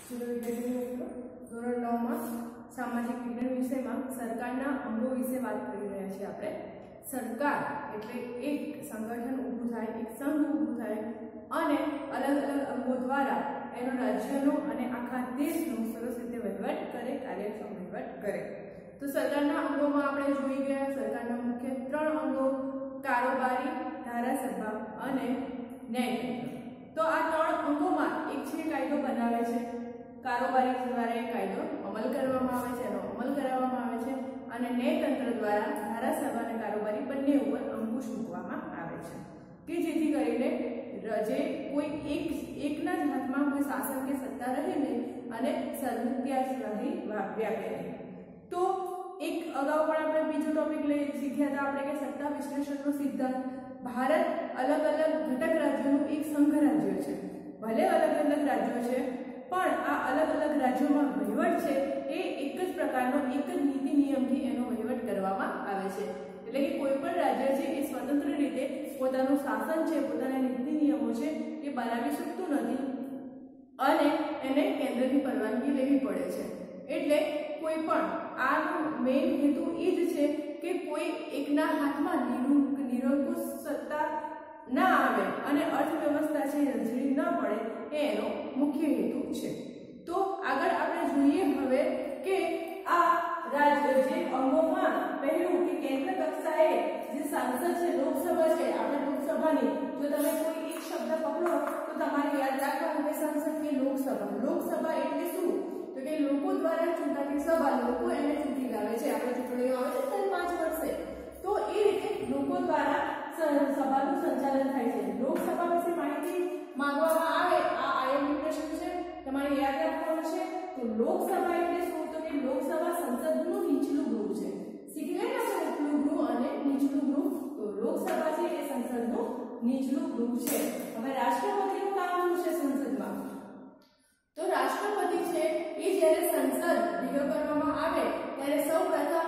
ધોરણ 9 માં સામાજિક વિજ્ઞાન વિષયમાં સરકારના અંગો વિશે વાત કરી રહ્યા છીએ આપણે। સરકાર એટલે એક સંગઠન ઊભું થાય, એક સંઘ ઊભું થાય અને અલગ અલગ અંગો દ્વારા એનો રાજ્યનો અને આખા દેશનો સરસ રીતે વહીવટ કરે, કાર્યક્ષમ વહીવટ કરે। તો સરકારના અંગોમાં આપણે જોઈ ગયા સરકારના મુખ્ય 3 અંગો કારોબારી, ધારાસભા અને ન્યાયતંત્ર। તો આ 3 અંગોમાં એક છે કાયદો બનાવે છે, કારોબારી દ્વારા એ કાયદો અમલ કરવામાં આવે છે, એનો અમલ કરાવવામાં આવે છે અને ન્યાયતંત્ર દ્વારા ધારાસભા અને કારોબારી બંને ઉપર અંકુશ મૂકવામાં આવે છે કે જેથી કરીને જે કોઈ એકના જ હાથમાં કોઈ શાસન કે સત્તા રહે નહીં અને સર્વત્યાશાહી વ્યાપે નહીં। તો એક અગાઉ પણ આપણે બીજો ટોપિક શીખ્યા હતા આપણે કે સત્તા વિશ્લેષણનો સિદ્ધાંત। ભારત અલગ અલગ ઘટક રાજ્યોનું એક સંઘ રાજ્ય છે, ભલે અલગ અલગ રાજ્યો છે પણ આ અલગ અલગ રાજ્યોમાં વહીવટ છે એ એક જ પ્રકારનો એક જ નીતિ નિયમથી એનો વહીવટ કરવામાં આવે છે। એટલે કે કોઈ પણ રાજ્ય છે એ સ્વતંત્ર રીતે પોતાનું શાસન છે, પોતાના નીતિ નિયમો છે એ બનાવી શકતું નથી અને એને કેન્દ્રની પરવાનગી લેવી પડે છે। એટલે કોઈ પણ આનો મેઇન હેતુ એ જ છે કે કોઈ એકના હાથમાં નિરંકુશ સત્તા ના આવે અને અર્થવ્યવસ્થા છે રંજળી ન પડે એ એનો મુખ્ય હેતુ છે। તો આગળ આપણે જોઈએ હવે કે આ રાજ્ય જે અંગોમાં પહેલું કે કેન્દ્ર કક્ષાએ જે સાંસદ છે, લોકસભા છે, આપણે લોકસભાની જો તમે કોઈ એક શબ્દ પકડો તો તમારે યાદ રાખવાનું કે સંસદ કે લોકસભા। લોકસભા એટલે શું? તો કે લોકો દ્વારા ચૂંટાતી સભા, લોકો એને ચૂંટી લાવે છે, આપણે ચૂંટણીઓ આવે છે દર 5 વર્ષે, તો એ રીતે લોકો દ્વારા સભાનું સંચાલન થાય છે। લોકસભા વિશે માહિતી માંગવામાં આવે, આ આઈએમપી પ્રશ્ન છે, તમારે યાદ રાખવાનું છે। તો લોકસભા એટલે શું? તો કે લોકસભા સંસદનું નીચલું ગૃહ છે। શીખી ગયા આપણે ઉપલું ગૃહ અને નીચલું ગૃહ, તો લોકસભા છે એ સંસદનું નીચલું ગૃહ છે। હવે રાષ્ટ્રપતિનું કામ શું છે સંસદમાં? તો રાષ્ટ્રપતિ છે એ જ્યારે સંસદ ભેગો કરવામાં આવે ત્યારે સૌપ્રથમ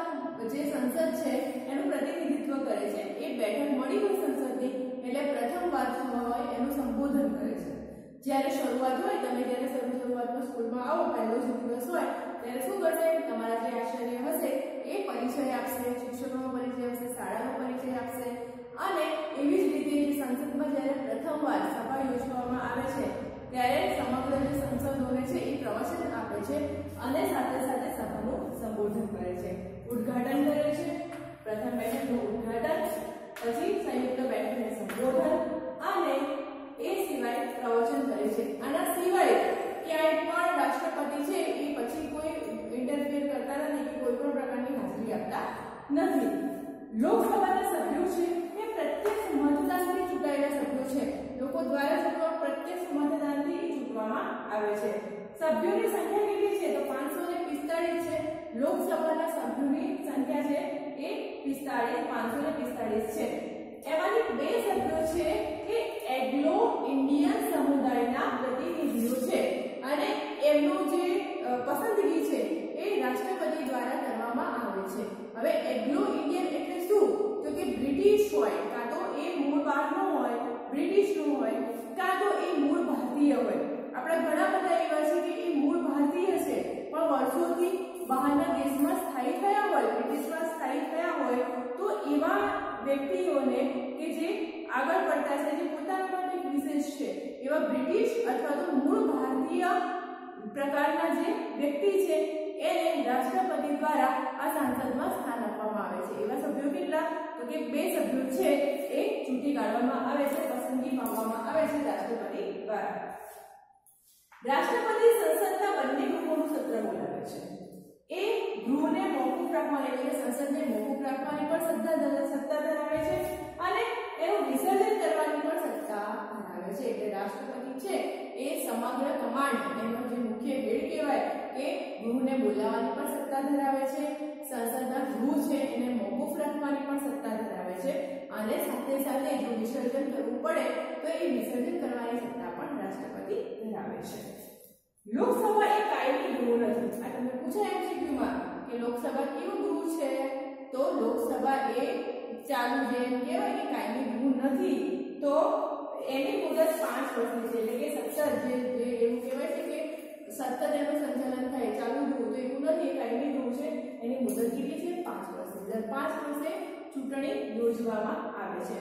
જે સંસદ છે એનું પ્રતિનિધિત્વ કરે છે। એ બેઠક મળી હોય સંસદની એટલે પ્રથમવાર હોય એનું સંબોધન કરે છે। જ્યારે શરૂઆત હોય, તમે જ્યારે શરૂઆતમાં સ્કૂલમાં આવો, પહેલો જ દિવસ હોય ત્યારે શું કરશે? તમારા જે આચાર્ય હશે એ પરિચય આપશે, શિક્ષકોનો પરિચય આપશે, શાળાનો પરિચય આપશે અને એવી જ રીતે જે સંસદમાં જ્યારે પ્રથમવાર સભા યોજવામાં આવે છે ત્યારે સમગ્ર જે સંસદોને છે એ પ્રવચન આપે છે અને સાથે સાથે સભાનું સંબોધન કરે છે, ઉદ્ઘાટન કરે છે। પ્રથમ બેઠકનું ઉદ્ઘાટન, પછી સંયુક્ત બેઠકનું સંબોધન અને એ સિવાય પ્રવચન કરે છે। આના સિવાય ક્યાંય પણ રાષ્ટ્રપતિ છે એ પછી કોઈ ઇન્ટરફિયર કરતા નથી કે કોઈ પણ પ્રકારની હાજરી આપતા નથી। લોકસભાના સભ્યો છે એ પ્રત્યક્ષ મતદાનથી ચૂંટાયેલા સભ્યો છે, લોકો દ્વારા ચૂંટવામાં પ્રત્યક્ષ મતદાનથી ચૂંટવામાં આવે છે। સભ્યોની સંખ્યા કેટલી છે? તો 545 છે। લોકસભાના સભ્યોની સંખ્યા છે એ 545 છે। એમાંથી 2 સભ્યો છે એ એગ્લો ઇન્ડિયન સમુદાયના પ્રતિનિધિઓ છે અને એમનું જે પસંદગી છે એ રાષ્ટ્રપતિ દ્વારા કરવામાં આવે છે। હવે એગ્લો ઇન્ડિયન એટલે શું? તો કે બ્રિટિશ હોય, કાં તો એ મૂળ બહારનો હોય, બ્રિટિશનું હોય, કાં તો એ મૂળ ભારતીય હોય। આપણે ઘણા બધા એવા છે કે એ મૂળ ભારતીય છે પણ વર્ષોથી બહારના દેશમાં સ્થાયી થયા હોય, બ્રિટિશમાં સ્થાયી થયા હોય, તો એવા વ્યક્તિઓને કે જે આગળ પડતા છે, જે પોતાના માટે વિશેષ છે, એવા બ્રિટિશ અથવા તો મૂળ ભારતીય પ્રકારના જે વ્યક્તિ છે એને રાષ્ટ્રપતિ દ્વારા આ સંસદમાં સ્થાન આપવામાં આવે છે। એવા સભ્યો કેટલા? તો કે 2 સભ્યો છે એ ચૂંટી કાઢવામાં આવે છે, પસંદગી માંગવામાં આવે છે રાષ્ટ્રપતિ દ્વારા। રાષ્ટ્રપતિ સંસદના બંને ગૃહોનું સત્ર બોલાવે છે। એ ગૃહને મોકૂફ રાખવાની એટલે સંસદને મોકૂફ રાખવાની પણ સત્તા ધરાવે છે અને એનું વિસર્જન કરવાની પણ સત્તા ધરાવે છે। એટલે રાષ્ટ્રપતિ છે એ સમગ્ર કમાન્ડ, એનો જે મુખ્ય હેડ કહેવાય કે ગૃહને બોલાવવાની પણ સત્તા ધરાવે છે, સંસદના ગૃહ છે એને મોકૂફ રાખવાની પણ સત્તા ધરાવે છે અને સાથે સાથે જો વિસર્જન કરવું પડે તો એ વિસર્જન કરવાની સત્તા પણ રાષ્ટ્રપતિ ધરાવે છે। લોકસભા એ કાયમી ગૃહ નથી। આ તમને પૂછાય એમસીક્યુમાં કે લોકસભા કેવું ગૃહ છે? તો લોકસભા એ ચાલુ જેમ કહેવાય કે કાયમી ગૃહ નથી। તો એની મુદત 5 વર્ષની છે, એટલે કે 17 જે એવું કહેવાય છે કે સતત એનું સંચાલન થાય ચાલુ રહ્યું તો એવું નથી, કાયમી રહ્યું છે. એની મુદત કેટલી છે? 5 વર્ષ. દર 5 વર્ષે ચૂંટણી યોજવામાં આવે છે.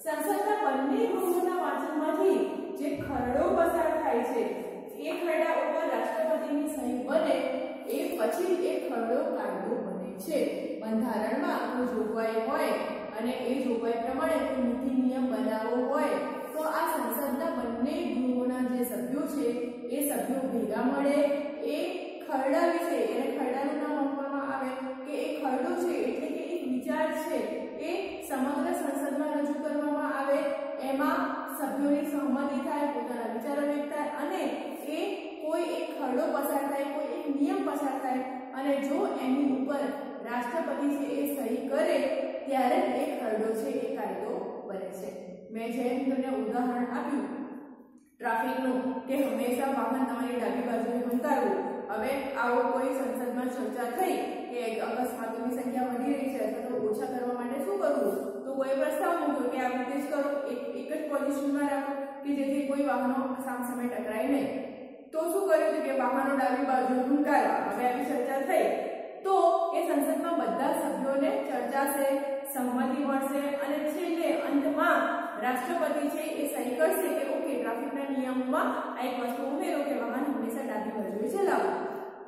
સંસદના બંને ગૃહોના વાંચનમાંથી જે ખરડો પસાર થાય છે એ ખરડા ઉપર રાષ્ટ્રપતિની સહી બને એ પછી એ ખરડો કાયદો બને છે. બંધારણમાં કોઈ જોગવાઈ હોય અને એ જોગવાઈ પ્રમાણે કોઈ નીતિ નિયમ બનાવવો હોય તો આ સંસદના બંને ગૃહોના જે સભ્યો છે એ સભ્યો ભેગા મળે એ ખરડા વિશે, એને ખરડાનું નામ આપવામાં આવે કે એ ખરડો છે એટલે કે એક વિચાર છે એ સમગ્ર સંસદમાં રજૂ કરવામાં આવે. એમાં સભ્યોની સહમતિ થાય, પોતાના વિચારો વ્યક્ત થાય અને એ કોઈ એક ખરડો પસાર થાય, કોઈ એક નિયમ પસાર થાય અને જો એની ઉપર રાષ્ટ્રપતિ છે એ સહી કરે ત્યારે એ ખરડો છે એ કાયદો બને છે. મેં જેમ તમને ઉદાહરણ આપ્યું ટ્રાફિકનું કે હંમેશા વાહન તમારી ડાબી બાજુએ હંકારવું. હવે આવો કોઈ સંસદમાં ચર્ચા થઈ કે અકસ્માતોની સંખ્યા વધી રહી છે અથવા તો ઓછા કરવા માટે શું કરવું, તો કોઈ પ્રસ્તાવ મૂક્યો કે આ રીતે જ કરો, એક જ પોઝિશનમાં રાખો કે જેથી કોઈ વાહનો સામસામે ટકરાય નહીં. તો શું કર્યું કે વાહનો ડાબી બાજુ હંકારવા. હવે આવી ચર્ચા થઈ તો એ સંસદમાં બધા સભ્યોને ચર્ચાશે, સંમતિ મળશે અને છેલ્લે અંતમાં રાષ્ટ્રપતિ છે એ સહી કરશે કે ઓકે ટ્રાફિકના નિયમોમાં આ એક વસ્તુ ઉમેરો કે વાહન હંમેશા ડાબી બાજુએ ચલાવવું.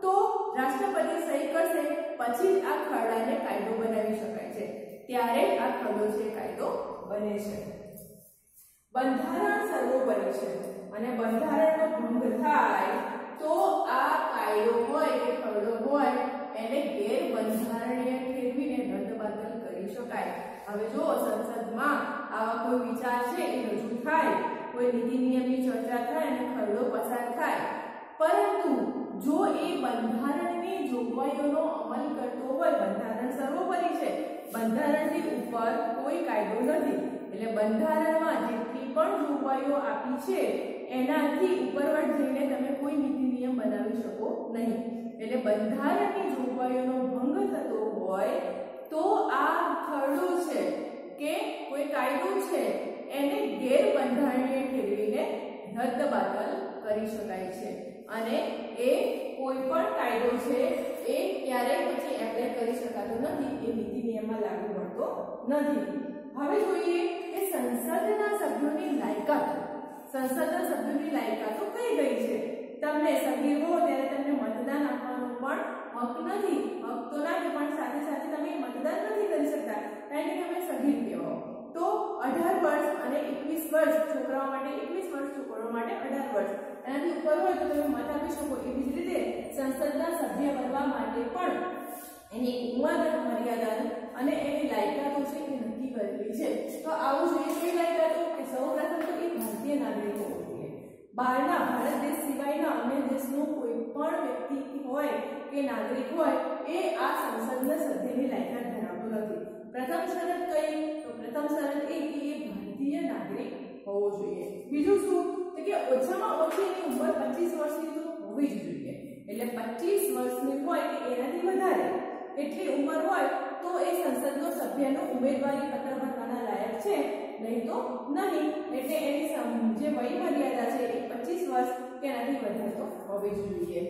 તો રાષ્ટ્રપતિ સહી કરશે પછી જ આ ખરડાને કાયદો બનાવી શકાય છે. ત્યારે આ ખરડો છે કાયદો બને છે. બંધારણ સર્વોપરી છે અને બંધારણનો ભંગ થાય તો આ કાયદો હોય કે ખરડો હોય એને ગેરબંધારણીય ઠેરવીને રદબાતલ કરી શકાય. હવે જો સંસદમાં આવા કોઈ વિચાર છે એ રજૂ થાય, કોઈ નીતિ નિયમની ચર્ચા થાય અને ખરડો પસાર થાય, પરંતુ જો એ બંધારણની જોગવાઈઓનો અમલ કરતો હોય, બંધારણ સર્વોપરી છે, બંધારણથી ઉપર કોઈ કાયદો નથી, એટલે બંધારણમાં જેટલી પણ જોગવાઈઓ આપી છે એનાથી ઉપરવટ જઈને તમે કોઈ નીતિ નિયમ બનાવી શકો નહીં. એટલે બંધારણની જોગવાઈઓનો ભંગ થતો હોય તો આ ખરડો છે કે કોઈ કાયદો છે એને ગેરબંધારણીય ઠેરવીને રદબાતલ કરી શકાય છે અને એ કોઈ પણ કાયદો છે એ ક્યારેય પછી એપ્લાય કરી શકાતો નથી, એ નીતિ નિયમમાં લાગુ પડતો નથી. હવે જોઈએ કે સંસદના સભ્યોની લાયકાત. સંસદના સભ્યોની લાયકાતો કઈ ગઈ છે? તમને સગીર હો ત્યારે તમને મતદાન આપવાનો પણ હક નથી. હક તો નથી પણ સાથે સાથે તમે મતદાન નથી કરી શકતા કારણ કે તમે સગીર કહેવાઓ. તો 18 વર્ષ અને 21 વર્ષ છોકરાઓ માટે, 21 વર્ષ છોકરાઓ માટે 18 વર્ષ, એનાથી ઉપર હોય તો તમે મત આપી શકો. એવી જ રીતે સંસદના સભ્ય બનવા માટે પણ એની ઉંમર મર્યાદા અને એની લાયકાતો છે એ નક્કી કરેલી છે. તો આવું જોઈએ કઈ લાયકાતો કે સૌપ્રથમ તો એ ભારતીય નાગરિક હોવો જોઈએ. બહારના ભારત દેશ સિવાયના અન્ય દેશનો કોઈ પણ વ્યક્તિ હોય કે નાગરિક હોય એ આ સંસદના સભ્યની લાયકાત ધરાવતો નથી. પ્રથમ શરત કઈ? તો પ્રથમ શરત એ કે એ ભારતીય નાગરિક હોવો જોઈએ. બીજું શું? તો કે ઓછામાં ઓછી એની ઉંમર 25 વર્ષની તો હોવી જ જોઈએ. એટલે 25 વર્ષની હોય કે એનાથી વધારે એટલી ઉંમર હોય તો એ સંસદનો સભ્યનો ઉમેદવારી પત્ર ભરવાના લાયક છે, નહીં તો નહીં. એટલે એની જે વય મર્યાદા છે એ 25 વર્ષ કે એનાથી વધારે તો હોવી જ જોઈએ.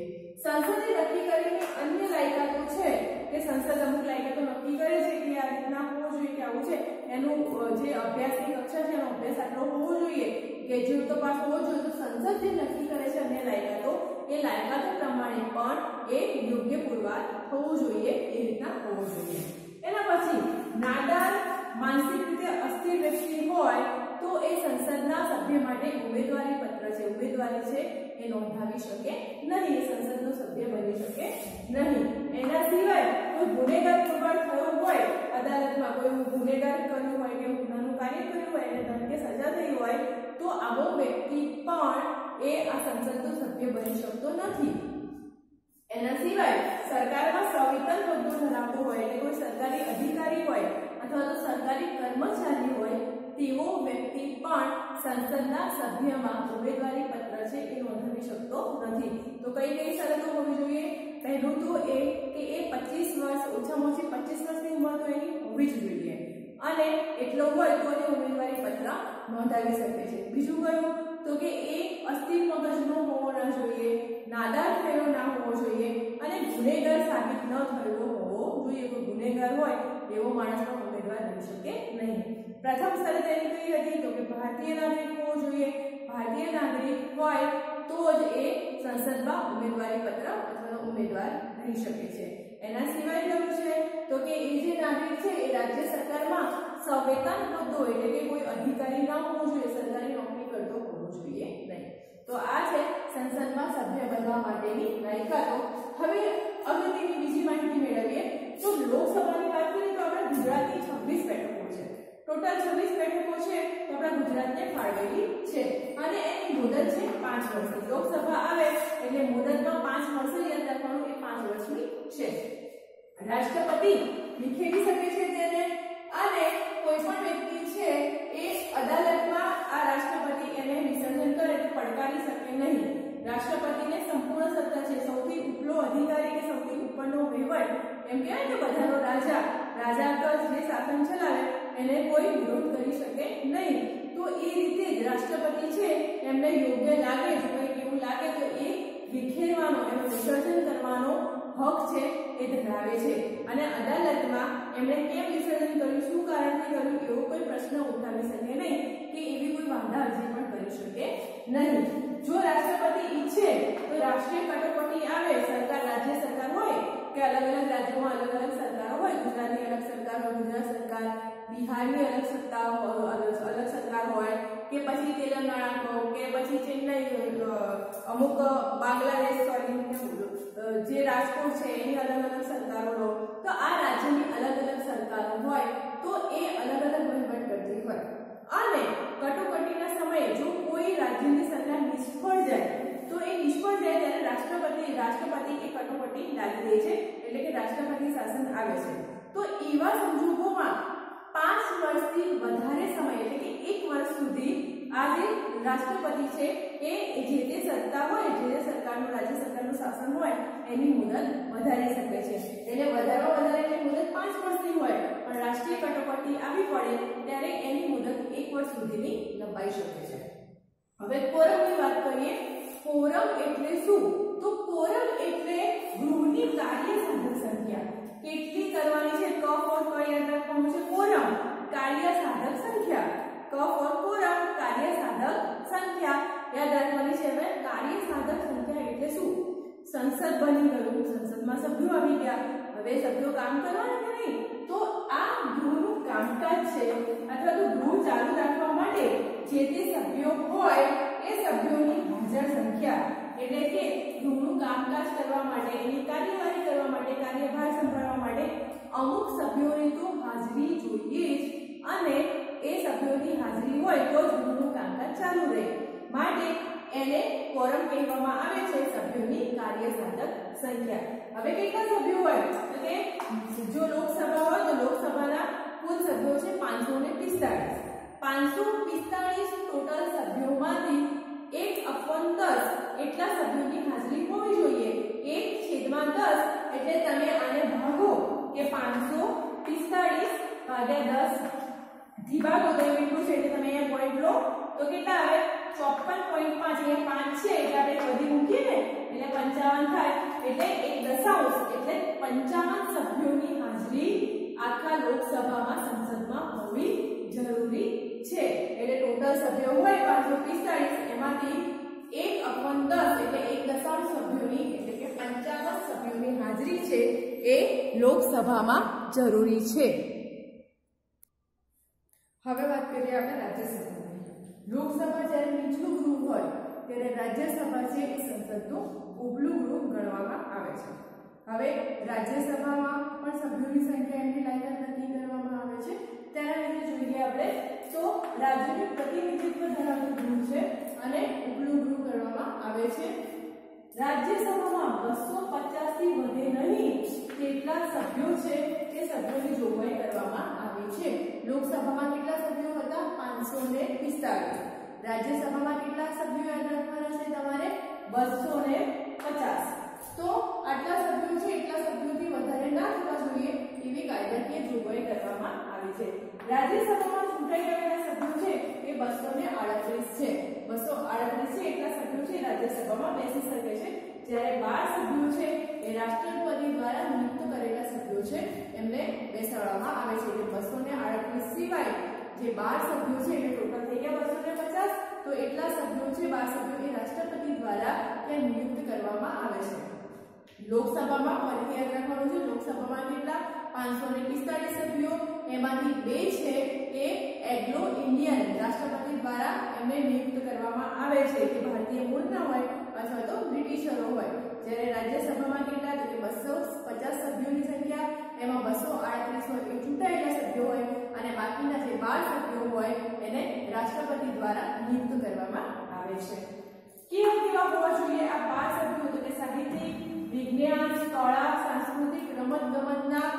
સંસદે નક્કી કરેલી અન્ય લાયકાતો છે કે સંસદ અમુક લાયકાતો નક્કી કરે છે કે આ રીતના હોવો જોઈએ કે આવું છે, એનું જે અભ્યાસની કક્ષા છે એનો અભ્યાસ આટલો હોવો જોઈએ, ગ્રેજ્યુએટ તો પાસ હોવો જોઈએ. તો સંસદ જે નક્કી કરે છે અન્ય લાયકાતો એ લાયકાતો પ્રમાણે પણ એ યોગ્ય પુરવાર થવું જોઈએ, એ રીતના હોવું જોઈએ. એના પછી નાદાર, માનસિક રીતે અસ્થિર વ્યક્તિ હોય તો એ સંસદના સભ્ય માટે ઉમેદવારી પત્ર છે, ઉમેદવારી છે એ નોંધાવી શકે નહીં, એ સંસદનો સભ્ય બની શકે નહીં. એના સિવાય કોઈ ગુનેગાર પુરવાર થયો હોય, અદાલતમાં કોઈ ગુનેગાર કર્યું હોય કે ગુનાનું કાર્ય કર્યું હોય, એને દંડ કે સજા થઈ હોય તો આવો વ્યક્તિ પણ એ આ સંસદનો સભ્ય બની શકતો નથી. એના સિવાય સરકારમાં સંવિતર હોદ્દો ધરાવતો હોય એટલે કોઈ સરકારી અધિકારી હોય અથવા તો સરકારી કર્મચારી હોય તેવો વ્યક્તિ પણ સંસદના સભ્યમાં ઉમેદવારી પત્ર છે એ નોંધાવી શકતો નથી. તો કઈ કઈ શરતો હોવી જોઈએ? પહેલું તો એ કે એ 25 વર્ષ, ઓછામાં ઓછી 25 વર્ષની ઉંમર તો એની હોવી જ જોઈએ અને એટલો હોય તો એ ઉમેદવારી પત્ર નોંધાવી શકે છે. બીજું કયું? તો કે એ અસ્થિર મગજનો હોવો ન જોઈએ, નાદાર થયેલો થયેલો હોવો જોઈએ, કોઈ ગુનેગાર હોય એવો માણસ પણ ઉમેદવાર બની શકે નહીં. પ્રથમ શરત એની કઈ હતી તો કે ભારતીય નાગરિક હોવો જોઈએ. ભારતીય નાગરિક હોય તો જ એ સંસદમાં ઉમેદવારી પત્ર અથવા ઉમેદવાર રહી શકે છે. એના સિવાય કયું છે તો કે એ જે નાગરિક છે એ રાજ્ય સરકારમાં સંવેતન હોદ્દો એટલે કે કોઈ અધિકારી ન હોવો જોઈએ, સરકારી નોકરી કરતો હોવો જોઈએ નહીં. તો આ છે સંસદમાં સભ્ય બનવા માટેની લાયકાતો. હવે અગત્યની બીજી માહિતી મેળવીએ તો લોકસભાની વાત કરીએ તો આપણા ગુજરાતની 26 બેઠકો છે. ટોટલ 26 બેઠકો છે તો આપણા ગુજરાતને ફાળવેલી છે અને એની મુદત છે 5 વર્ષની. લોકસભા આવે એટલે મુદતમાં 5 વર્ષ યાદ રાખવાનું કે 5 વર્ષની છે. રાષ્ટ્રપતિ વિખેરી શકે છે તેને અને કોઈ પણ વ્યક્તિ છે એ અદાલતમાં આ રાષ્ટ્રપતિ એને વિસર્જન કરે તો પડકારી શકે નહીં. રાષ્ટ્રપતિને સંપૂર્ણ સત્તા છે. સૌથી ઉપલો અધિકારી કે સૌથી ઉપરનો વહીવટ એમ કહેવાય કે બધાનો રાજા તો જે શાસન ચલાવે એને કોઈ વિરોધ કરી શકે નહીં. તો એ રીતે જ રાષ્ટ્રપતિ છે એમને યોગ્ય લાગે જો કંઈક એવું લાગે તો એ વિખેરવાનો એનું વિસર્જન કરવાનો હક છે એ ધરાવે છે અને અદાલતમાં એમણે કેમ વિસર્જન કર્યું, શું કારણથી કર્યું એવો કોઈ પ્રશ્ન ઉઠાવી શકે નહીં કે એવી કોઈ વાંધા અરજી પણ કરી શકે નહીં. જો રાષ્ટ્રપતિ ઈચ્છે તો રાષ્ટ્રીય કટોકટી આવે, સરકાર રાજ્ય સરકાર હોય કે અલગ અલગ રાજ્યોમાં અલગ અલગ સરકારો હોય, ગુજરાતની અલગ સરકાર હોય, ગુજરાત સરકાર, બિહારની અલગ સત્તા અલગ સરકાર હોય કે પછી તેલંગાણા કહો કે પછી ચેન્નઈ, અમુક બાંગ્લાદેશ જે રાજકોટ છે એની અલગ અલગ સરકારો લો તો આ રાજ્યની અલગ અલગ સરકારો હોય તો એ અલગ અલગ વહીવટ કરતી હોય અને કટોકટીના સમયે જો કોઈ રાજ્યની સરકાર નિષ્ફળ જાય તો એ નિષ્ફળ જાય ત્યારે રાષ્ટ્રપતિ એ કટોકટી લાદી દે છે એટલે કે રાષ્ટ્રપતિ શાસન આવે છે. તો એવા સંજોગોમાં 5 વર્ષથી વધારે સમય એટલે કે 1 વર્ષ સુધી આ જે રાષ્ટ્રપતિ છે એ જે તે સત્તા હોય જે સરકારનું રાજ્ય સરકારનું શાસન હોય એની મુદત વધારી શકે છે. એટલે વધારેમાં વધારે એની મુદત 5 વર્ષની હોય પણ રાષ્ટ્રીય કટોકટી આવી પડે ત્યારે એની મુદત 1 વર્ષ સુધીની લંબાઈ શકે છે. હવે કોરમની વાત કરીએ. કોરમ એટલે શું તો કોરમ એટલે ગૃહની કાર્યસાધક સંખ્યા. કેટલી કરવાની છે ક ફોર ક યાદ રાખવાનું છે. કોરમ કાર્યસાધક સંખ્યા, ક ફોર કોરમ કાર્યસાધક સંખ્યા યાદ રાખવાની છે. હવે કાર્યસાધક સંખ્યા એટલે શું? સંસદ બની ગયું, સંસદમાં સભ્યો આવી ગયા, હવે સભ્યો કામ કરવાના કે નહીં તો આ ગૃહનું કામકાજ છે અથવા તો ગૃહ ચાલુ રાખવા માટે જે તે સભ્યો હોય એ સભ્યોની હાજર સંખ્યા એટલે કે ગૃહનું કામકાજ કરવા માટે એની કાર્યવાહી કરવા માટે કાર્યભાર સંભાળવા માટે અમુક સભ્યોની તો હાજરી જોઈએ જ અને એ સભ્યોની હાજરી હોય તો જ ગૃહનું કામકાજ ચાલુ રહે માટે એને કોરમ કહેવામાં આવે છે. સભ્યોની કાર્યસાધક સંખ્યા. હવે કેટલા સભ્યો હોય તો કે જો લોકસભા હોય તો લોકસભાના કુલ સભ્યો છે 545. 545 ટોટલ સભ્યોમાંથી 1/10 એટલા સભ્યોની હાજરી હોવી જોઈએ. 1/10 એટલે તમે આને ભાગો કે 545 ભાગ્યા 10 થી ભાગો તો એટલું છે એટલે તમે અહીંયા પોઈન્ટ લો તો કેટલા આવે 54.5. એ 5 છે એટલે આપણે બધી મૂકીએ ને એટલે 55 થાય એટલે 1 દશાંશ એટલે 55 સભ્યોની હાજરી આખા લોકસભામાં સંસદમાં હોવી જરૂરી છે. એટલે ટોટલ સભ્યો હોય 545 એમાંથી 1/10 એટલે 1 દશાંશ સભ્યોની એટલે કે 55 સભ્યોની હાજરી છે એ લોકસભામાં જરૂરી છે. હવે વાત કરીએ આપણે રાજ્યસભાની. લોકસભા જ્યારે નીચલું ગૃહ હોય ત્યારે રાજ્યસભા છે એ સંસદનું ઉપલું ગૃહ ગણવામાં આવે છે. હવે રાજ્યસભામાં પણ સભ્યોની સંખ્યા એમની લાયકાત નક્કી કરવામાં આવે છે. તેના વિશે જોઈએ આપણે તો રાજ્યનું પ્રતિનિધિત્વ ધરાવતું ગૃહ છે અને ઉપલું ગૃહ ગણવામાં આવે છે. રાજ્યસભામાં 250 થી વધે નહીં તેટલા સભ્યો છે તે સભ્યોની જોગવાઈ કરવામાં આવી છે. લોકસભામાં કેટલા સભ્યો હતા 545. રાજ્યસભામાં કેટલા સભ્યો યાદ રાખવાના છે તમારે 250. તો આટલા સભ્યો છે એટલા સભ્યોથી વધારે ના થવા જોઈએ એવી કાયદાકીય જોગવાઈ કરવામાં આવી છે. રાજ્યસભામાં ચૂંટાઈ ગયેલા સભ્યો છે એ 238 છે. 238 છે એટલા સભ્યો છે રાજ્યસભામાં બેસી શકે છે. જ્યારે 12 સભ્યો છે એ રાષ્ટ્રપતિ દ્વારા નિયુક્ત 38 સિવાય જે 12 સભ્યો છે એટલે ટોટલ થઈ ગયા 250, તો એટલા સભ્યો છે 12 સભ્યો એ રાષ્ટ્રપતિ દ્વારા ત્યાં નિયુક્ત કરવામાં આવે છે. લોકસભામાં ફરીથી યાદ રાખવાનું છે, લોકસભામાં કેટલા 545 સભ્યો, એમાંથી 2 છે એ એંગ્લો ઇન્ડિયન રાષ્ટ્રપતિ દ્વારા એમને નિયુક્ત કરવામાં આવે છે કે ભારતીય મૂળના હોય અથવા તો બ્રિટિશરો હોય. જ્યારે રાજ્યસભામાં કેટલા તો કે 250 સભ્યોની સંખ્યા, એમાં 238 હોય એ ચૂંટાયેલા સભ્યો હોય અને બાકીના જે 12 સભ્યો હોય એને રાષ્ટ્રપતિ દ્વારા નિયુક્ત કરવામાં આવે છે. કેવા હોવા જોઈએ આ 12 સભ્યો? તો કે સાહિત્યિક, વિજ્ઞાન, કળા, સાંસ્કૃતિક, રમતગમતના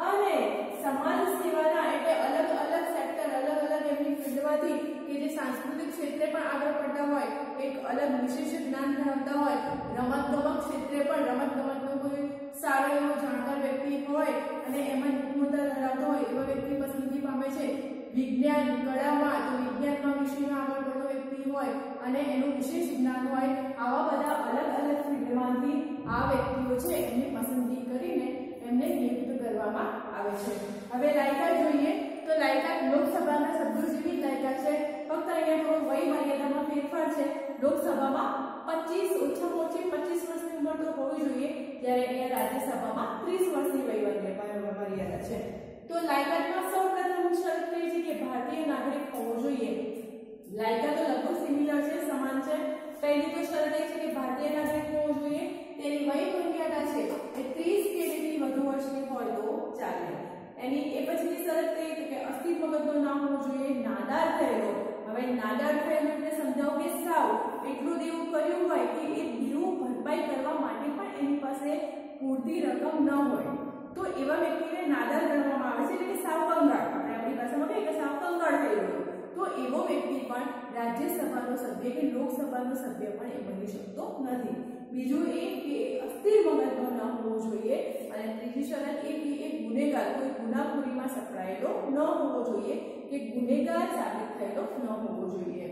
અને સમાજ સેવાના, એટલે અલગ અલગ સેક્ટર, અલગ અલગ એમની ફિલ્ડમાંથી કે જે સાંસ્કૃતિક ક્ષેત્રે પણ આગળ પડતા હોય, એક અલગ વિશેષ જ્ઞાન ધરાવતા હોય, રમતગમત ક્ષેત્રે પણ રમતગમતનો કોઈ સારો એવો જાણકાર વ્યક્તિ હોય અને એમાં નિપુણતા ધરાવતો હોય એવા વ્યક્તિ પસંદગી પામે છે. વિજ્ઞાન, કળામાં તો વિજ્ઞાનના વિષયમાં આગળ પડતો વ્યક્તિ હોય અને એનું વિશેષ જ્ઞાન હોય, આવા બધા અલગ અલગ ફિલ્ડમાંથી આ વ્યક્તિઓ છે એમની પસંદગી કરીને એમને નિયુક્ત કરવામાં આવે છે. હવે લાયકાત જોઈએ તો લાયકાત લોકસભાના સભ્યો જેવી લાયકાત છે, ફક્ત અહીંયા થોડો વય મર્યાદામાં ફેરફાર છે. લોકસભામાં 25 ઓછામાં ઓછી 25 વર્ષની ઉંમર તો હોવી જોઈએ, જ્યારે અહીંયા રાજ્યસભામાં 30 વર્ષની વય મર્યાદા છે. તો લાયકાતમાં સૌપ્રથમ શરત કહે છે કે ભારતીય નાગરિક હોવો જોઈએ. લાયકાતો લગભગ સિમિલર છે, સમાન છે. પહેલી તો શરત એ છે કે ભારતીય નાગરિક હોવો જોઈએ, તેની વય મર્યાદા છે એ 30 કે તેથી વધુ વર્ષની હોય તો ચાલે. એની એ પછીની શરત કહી કે અસ્થિ મગજનો ના હોવો જોઈએ, નાદાર થયેલો. હવે નાદાર થયેલો એટલે સમજાવો કે સાવ એટલું દેવું કર્યું હોય કે એ દેવું ભરપાઈ કરવા માટે પણ એની પાસે પૂરતી રકમ ન હોય, તો એવા વ્યક્તિને નાદાર ગણવામાં આવે છે, એટલે કે સાવ કંગાળ. આપણે આપણી ભાષામાં કહીએ કે સાવ કંગાળ થયેલો, તો એવો વ્યક્તિ પણ રાજ્યસભાનો સભ્ય કે લોકસભાનો સભ્ય પણ એ બની શકતો નથી. બીજું એ કે અસ્થિર મગજનો ન હોવો જોઈએ અને ત્રીજી શરત એ કે એક ગુનેગાર, કોઈ ગુનાખોરીમાં સંકળાયેલો ન હોવો જોઈએ કે ગુનેગાર સાબિત થયેલો ન હોવો જોઈએ.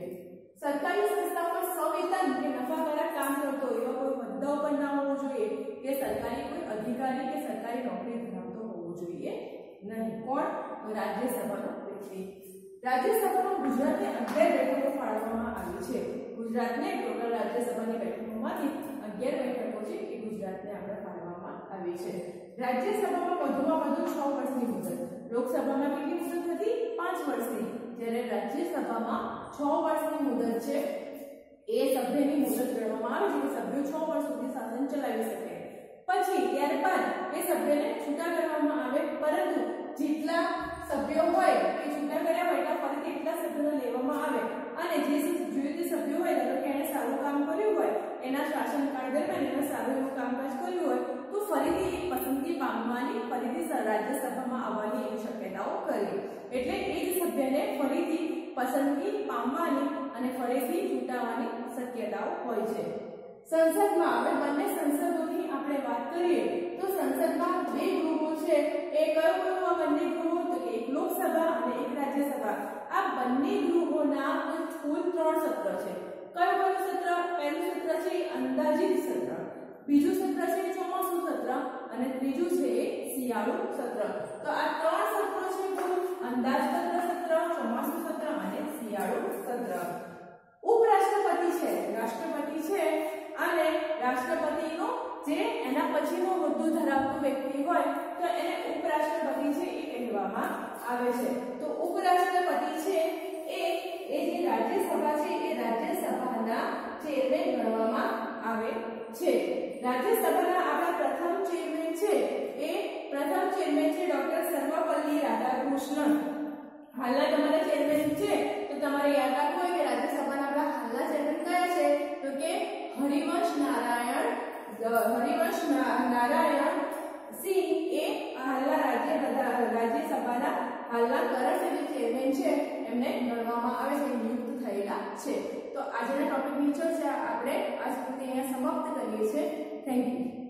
સરકારી સંસ્થાઓમાં સવેતન કે નફાકારક કામ કરતો એવા કોઈ હોદ્દાઓ પણ ના હોવો જોઈએ કે સરકારી કોઈ અધિકારી કે સરકારી નોકરી ધરાવતો હોવો જોઈએ નહીં. કોણ? તો રાજ્યસભાનો વ્યક્તિ. રાજ્યસભામાં ગુજરાતને 11 બેઠકો ફાળવવામાં આવી છે. ગુજરાતને ટોટલ રાજ્યસભાની બેઠકોમાંથી 11 બેઠકો છે એ ગુજરાતને આપણે ફાળવવામાં આવી છે. રાજ્યસભામાં વધુમાં વધુ 6 વર્ષની મુદત. લોકસભામાં કેટલી મુદત હતી? 5 વર્ષની. જ્યારે રાજ્યસભામાં 6 વર્ષની મુદત છે એ સભ્યની મુદત ગણવામાં આવે છે કે સભ્યો 6 વર્ષ સુધી શાસન ચલાવી શકે. પછી ત્યારબાદ એ સભ્યને છૂટા કરવામાં આવે, પરંતુ જેટલા સભ્યો હોય એ છૂટા કર્યા હોય એટલે ફરીથી એટલા સભ્યોને લેવામાં આવે અને જે સભ્યો હોય ધારો કે એને સારું કામ કર્યું હોય, એના શાસનકાળ દરમિયાન એને સારું એવું કામકાજ કર્યું હોય, તો ફરીથી એક પસંદગી પામવાની, ફરીથી રાજ્યસભામાં આવવાની એવી શક્યતાઓ કરી. એટલે એ જ સભ્યને ફરીથી પસંદગી પામવાની અને ફરીથી ચૂંટાવાની શક્યતાઓ હોય છે. સંસદમાં હવે બંને સંસદોની આપણે વાત કરીએ તો સંસદમાં 2 ગૃહો છે. એ કયો બંને ગૃહો? તો એક લોકસભા અને એક રાજ્યસભા. આ બંને ગૃહોના કુલ 3 સત્ર છે. કયું સત્ર? પહેલું સત્ર છે અંદાજિત સત્ર, બીજું સત્ર છે ચોમાસુ સત્ર અને ત્રીજું છે શિયાળુ સત્ર. તો આ 3 સત્રો છે કુલ: અંદાજપત્ર સત્ર, ચોમાસુ સત્ર અને શિયાળુ સત્ર. ઉપરાષ્ટ્રપતિ છે, રાષ્ટ્રપતિ છે અને રાષ્ટ્રપતિનો જે એના પછીનો હોદ્દો ધરાવતો વ્યક્તિ હોય તો એને ઉપરાષ્ટ્રપતિ છે એ કહેવામાં આવે છે. તો ઉપરાષ્ટ્રપતિ છે એ જે રાજ્યસભા છે એ રાજ્યસભાના ચેરમેન ગણવામાં આવે છે. રાજ્યસભાના આપણા પ્રથમ ચેરમેન છે એ ડોક્ટર સર્વપલ્લી રાધાકૃષ્ણન. હાલના તમારા ચેરમેન છે તો તમારે યાદ રાખવું હોય કે રાજ્યસભાના આપણા હાલના ચેરમેન કયા છે? તો કે હરિવંશ નારાયણ સિંહ એ હાલના રાજ્યસભાના હાલના કરંટ ચેરમેન છે એમને ગણવામાં આવે છે, નિયુક્ત થયેલા છે. તો આજના ટોપિકની ચર્ચા આપણે આજ સુધી અહીંયા સમાપ્ત કરીએ છીએ. Thank you.